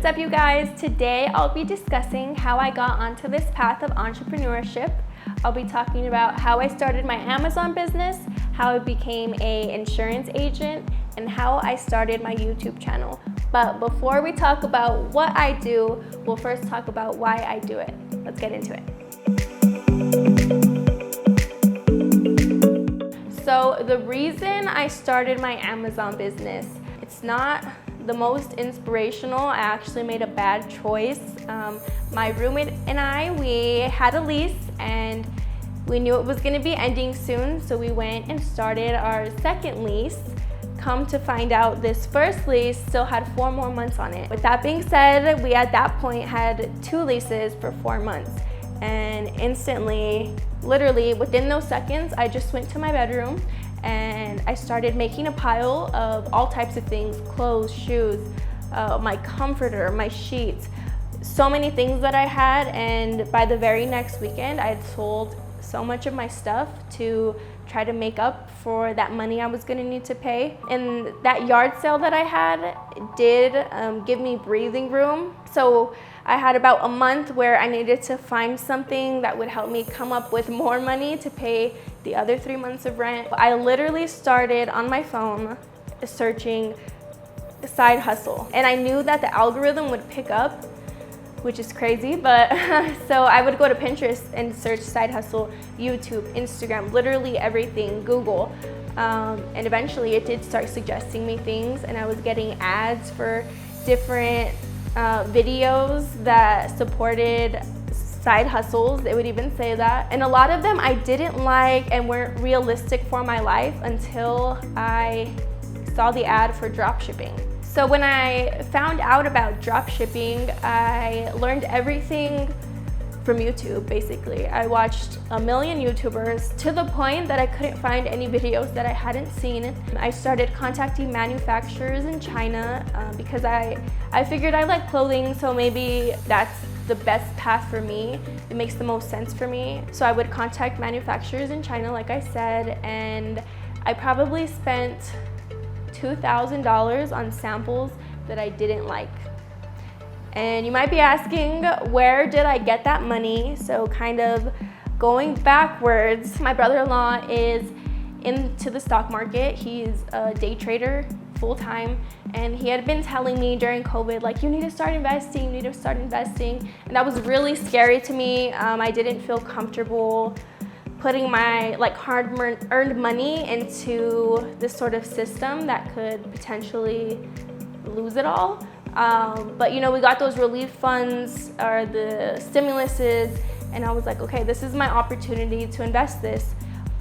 What's up, you guys? Today I'll be discussing how I got onto this path of entrepreneurship. I'll be talking about how I started my Amazon business, how I became an insurance agent, and how I started my YouTube channel. But before we talk about what I do, we'll first talk about why I do it. Let's get into it. So the reason I started my Amazon business, it's not the most inspirational. I actually made a bad choice. My roommate and I, we had a lease and we knew it was gonna be ending soon, so we went and started our second lease. Come to find out, this first lease still had 4 more months on it. With that being said, we at that point had 2 leases for 4 months. And instantly, literally within those seconds, I just went to my bedroom and I started making a pile of all types of things: clothes, shoes, my comforter, my sheets, so many things that I had. And by the very next weekend, I had sold so much of my stuff to try to make up for that money I was gonna need to pay. And that yard sale that I had did give me breathing room. So I had about a month where I needed to find something that would help me come up with more money to pay the other 3 months of rent. I literally started on my phone searching side hustle. And I knew that the algorithm would pick up, which is crazy, but so I would go to Pinterest and search side hustle, YouTube, Instagram, literally everything, Google. And eventually it did start suggesting me things, and I was getting ads for different videos that supported side hustles. It would even say that. And a lot of them I didn't like and weren't realistic for my life until I saw the ad for drop shipping. So when I found out about drop shipping, I learned everything from YouTube, basically. I watched a million YouTubers to the point that I couldn't find any videos that I hadn't seen. I started contacting manufacturers in China because I figured I like clothing, so maybe that's the best path for me. It makes the most sense for me. So I would contact manufacturers in China, like I said, and I probably spent $2,000 on samples that I didn't like. And you might be asking, where did I get that money? So kind of going backwards, my brother-in-law is into the stock market. He's a day trader full-time, and he had been telling me during COVID, like, you need to start investing, you need to start investing. And that was really scary to me. I didn't feel comfortable putting my hard-earned money into this sort of system that could potentially lose it all. But you know, we got those relief funds or the stimuluses, and I was like, okay, this is my opportunity to invest this.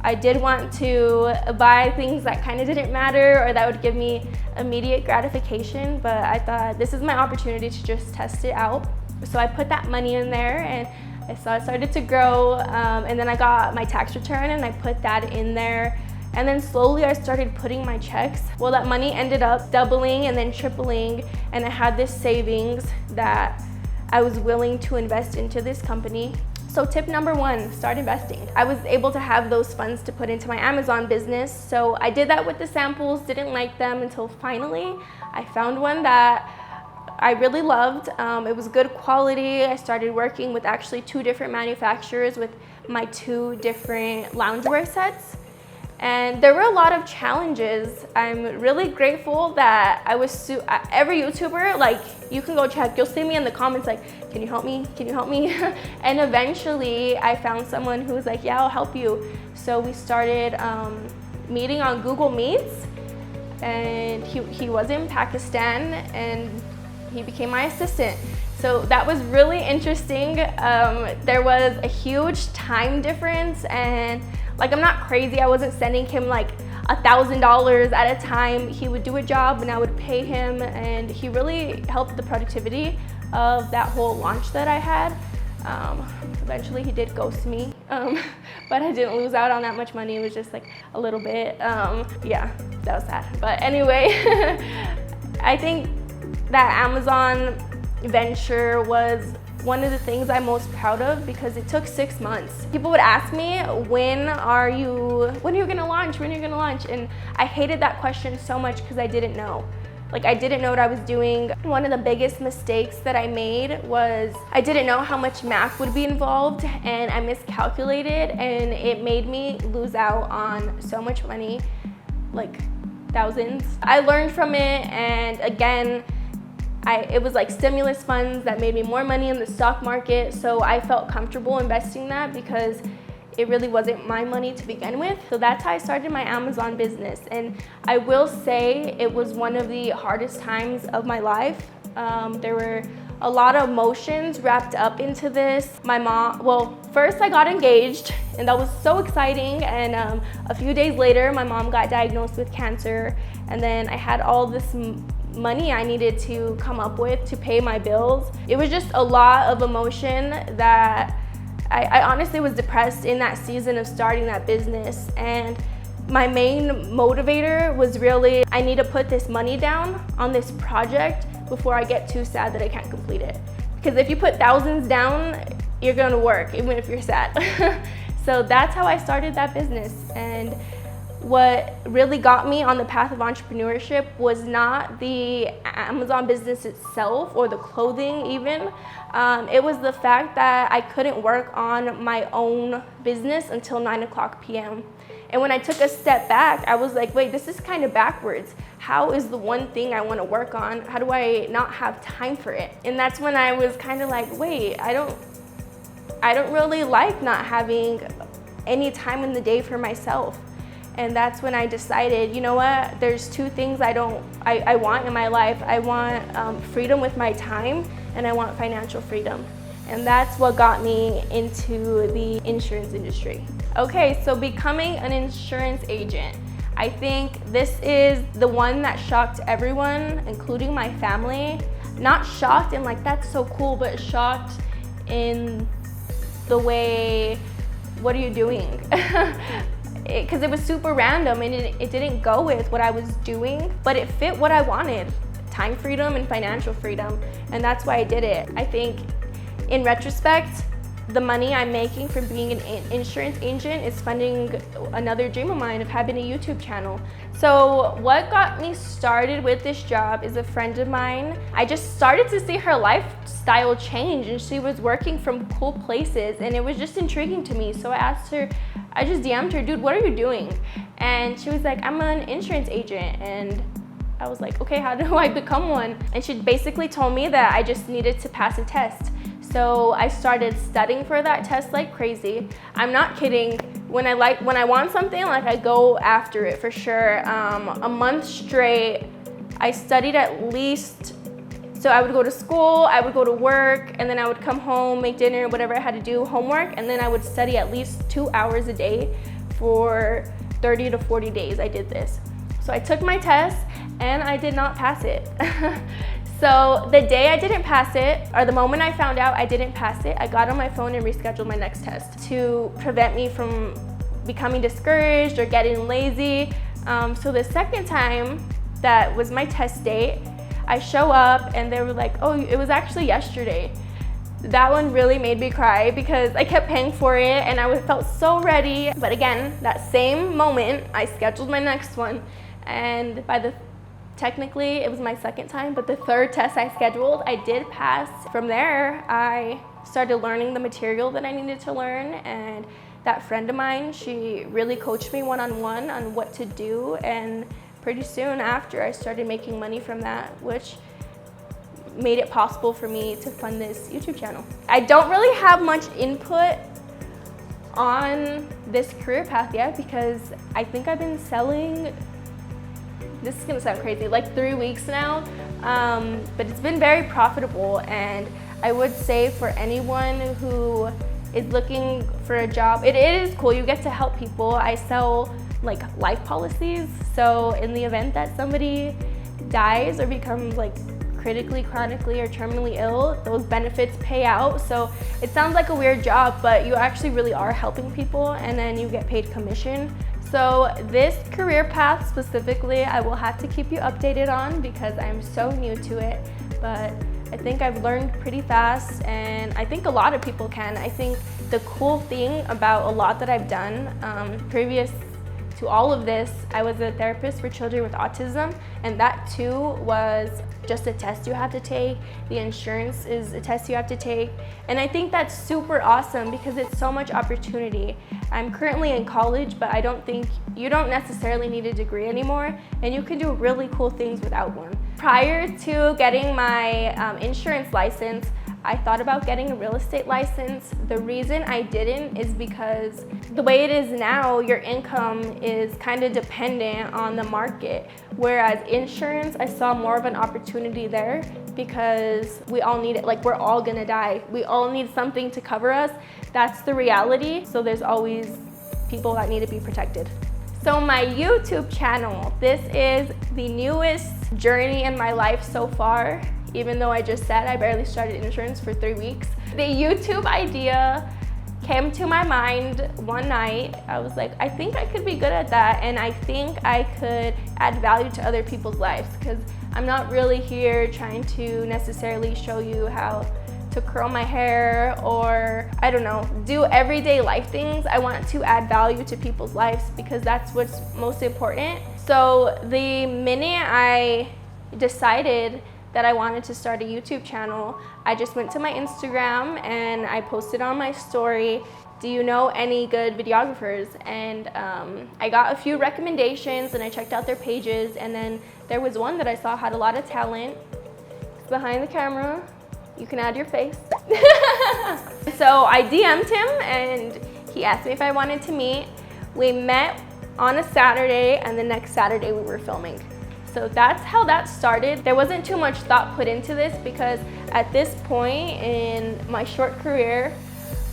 I did want to buy things that kind of didn't matter or that would give me immediate gratification, but I thought this is my opportunity to just test it out. So I put that money in there, and I saw it started to grow, and then I got my tax return and I put that in there. And then slowly I started putting my checks. Well, that money ended up doubling and then tripling, and I had this savings that I was willing to invest into this company. So tip number 1, start investing. I was able to have those funds to put into my Amazon business. So I did that with the samples, didn't like them until finally I found one that I really loved. It was good quality. I started working with actually 2 different manufacturers with my 2 different loungewear sets. And there were a lot of challenges. I'm really grateful that I was every YouTuber, like, you can go check, you'll see me in the comments like, can you help me? Can you help me? And eventually I found someone who was like, yeah, I'll help you. So we started meeting on Google Meets, and he was in Pakistan and he became my assistant. So that was really interesting. There was a huge time difference, and like, I'm not crazy. I wasn't sending him like $1,000 at a time. He would do a job and I would pay him, and he really helped the productivity of that whole launch that I had. Eventually he did ghost me, but I didn't lose out on that much money. It was just like a little bit. Yeah, that was sad. But anyway, I think that Amazon venture was one of the things I'm most proud of because it took 6 months. People would ask me, when are you gonna launch? When are you gonna launch? And I hated that question so much because I didn't know. Like, I didn't know what I was doing. One of the biggest mistakes that I made was I didn't know how much math would be involved, and I miscalculated, and it made me lose out on so much money, like thousands. I learned from it, and again, it was like stimulus funds that made me more money in the stock market, so I felt comfortable investing that because it really wasn't my money to begin with. So that's how I started my Amazon business. And I will say it was one of the hardest times of my life. There were a lot of emotions wrapped up into this. My mom, well, first I got engaged, and that was so exciting. And a few days later, my mom got diagnosed with cancer. And then I had all this money I needed to come up with to pay my bills. It was just a lot of emotion that I honestly was depressed in that season of starting that business. And my main motivator was really, I need to put this money down on this project before I get too sad that I can't complete it. Because if you put thousands down, you're gonna work, even if you're sad. So that's how I started that business. And what really got me on the path of entrepreneurship was not the Amazon business itself or the clothing even. It was the fact that I couldn't work on my own business until 9:00 p.m. And when I took a step back, I was like, wait, this is kind of backwards. How is the one thing I want to work on? How do I not have time for it? And that's when I was kind of like, wait, I don't really like not having any time in the day for myself. And that's when I decided, you know what, there's two things I want in my life. I want freedom with my time, and I want financial freedom. And that's what got me into the insurance industry. Okay, so becoming an insurance agent. I think this is the one that shocked everyone, including my family. Not shocked in like, that's so cool, but shocked in the way, what are you doing? Because it was super random, and it didn't go with what I was doing, but it fit what I wanted, time freedom and financial freedom, and that's why I did it. I think in retrospect, the money I'm making from being an insurance agent is funding another dream of mine of having a YouTube channel. So what got me started with this job is a friend of mine. I just started to see her lifestyle change, and she was working from cool places, and it was just intriguing to me. So I asked her, I just DM'd her, dude, what are you doing? And she was like, I'm an insurance agent. And I was like, okay, how do I become one? And she basically told me that I just needed to pass a test. So I started studying for that test like crazy. I'm not kidding. When I want something, like, I go after it for sure. A month straight, I studied at least. So I would go to school, I would go to work, and then I would come home, make dinner, whatever I had to do, homework, and then I would study at least 2 hours a day for 30 to 40 days. I did this. So I took my test, and I did not pass it. So the day I didn't pass it, or the moment I found out I didn't pass it, I got on my phone and rescheduled my next test to prevent me from becoming discouraged or getting lazy. So the second time that was my test date, I show up and they were like, oh, it was actually yesterday. That one really made me cry because I kept paying for it and I felt so ready. But again, that same moment, I scheduled my next one. And technically it was my second time, but the third test I scheduled, I did pass. From there, I started learning the material that I needed to learn, and that friend of mine, she really coached me one-on-one on what to do, and pretty soon after I started making money from that, which made it possible for me to fund this YouTube channel. I don't really have much input on this career path yet because I think I've been selling, this is gonna sound crazy, like 3 weeks now, but it's been very profitable. And I would say for anyone who is looking for a job, it is cool, you get to help people. I sell like life policies, so in the event that somebody dies or becomes like critically, chronically, or terminally ill, those benefits pay out. So it sounds like a weird job, but you actually really are helping people, and then you get paid commission. So this career path specifically, I will have to keep you updated on because I'm so new to it, but I think I've learned pretty fast, and I think a lot of people can. I think the cool thing about a lot that I've done previous to all of this, I was a therapist for children with autism, and that too was just a test you have to take. The insurance is a test you have to take, and I think that's super awesome because it's so much opportunity. I'm currently in college, but I don't think you don't necessarily need a degree anymore, and you can do really cool things without one. Prior to getting my insurance license, I thought about getting a real estate license. The reason I didn't is because the way it is now, your income is kind of dependent on the market. Whereas insurance, I saw more of an opportunity there because we all need it. Like, we're all gonna die. We all need something to cover us. That's the reality. So there's always people that need to be protected. So my YouTube channel, this is the newest journey in my life so far. Even though I just said I barely started insurance for 3 weeks. The YouTube idea came to my mind one night. I was like, I think I could be good at that, and I think I could add value to other people's lives, because I'm not really here trying to necessarily show you how to curl my hair or, I don't know, do everyday life things. I want to add value to people's lives because that's what's most important. So the minute I decided that I wanted to start a YouTube channel, I just went to my Instagram and I posted on my story, do you know any good videographers? And I got a few recommendations and I checked out their pages, and then there was one that I saw had a lot of talent. It's behind the camera. You can add your face. So I DM'd him and he asked me if I wanted to meet. We met on a Saturday, and the next Saturday we were filming. So that's how that started. There wasn't too much thought put into this because at this point in my short career,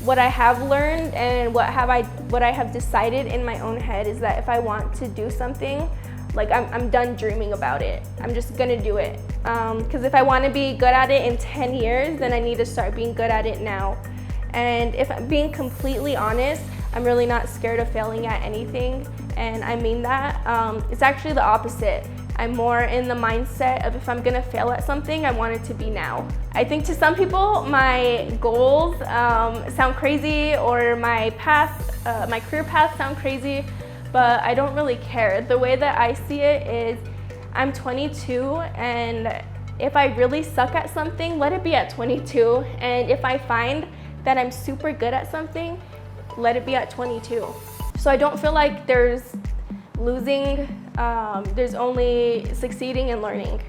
what I have learned and what I have decided in my own head is that if I want to do something, like I'm done dreaming about it. I'm just gonna do it. Because if I want to be good at it in 10 years, then I need to start being good at it now. And if I'm being completely honest, I'm really not scared of failing at anything. And I mean that. It's actually the opposite. I'm more in the mindset of if I'm gonna fail at something, I want it to be now. I think to some people, my goals sound crazy, or my career path sound crazy, but I don't really care. The way that I see it is I'm 22, and if I really suck at something, let it be at 22. And if I find that I'm super good at something, let it be at 22. So I don't feel like there's losing, there's only succeeding and learning.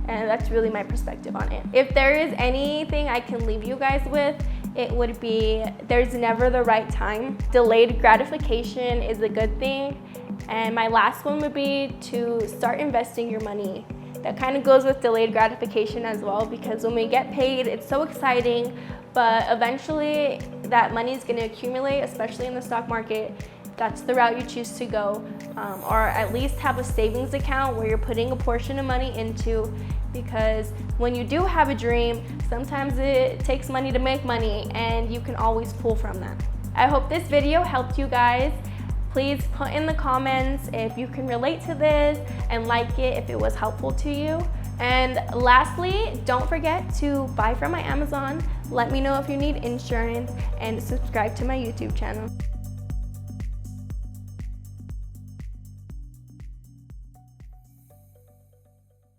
And that's really my perspective on it. If there is anything I can leave you guys with, it would be there's never the right time. Delayed gratification is a good thing. And my last one would be to start investing your money. That kind of goes with delayed gratification as well, because when we get paid, it's so exciting, but eventually that money is going to accumulate, especially in the stock market. That's the route you choose to go, or at least have a savings account where you're putting a portion of money into, because when you do have a dream, sometimes it takes money to make money, and you can always pull from that. I hope this video helped you guys. Please put in the comments if you can relate to this, and like it if it was helpful to you. And lastly, don't forget to buy from my Amazon. Let me know if you need insurance, and subscribe to my YouTube channel.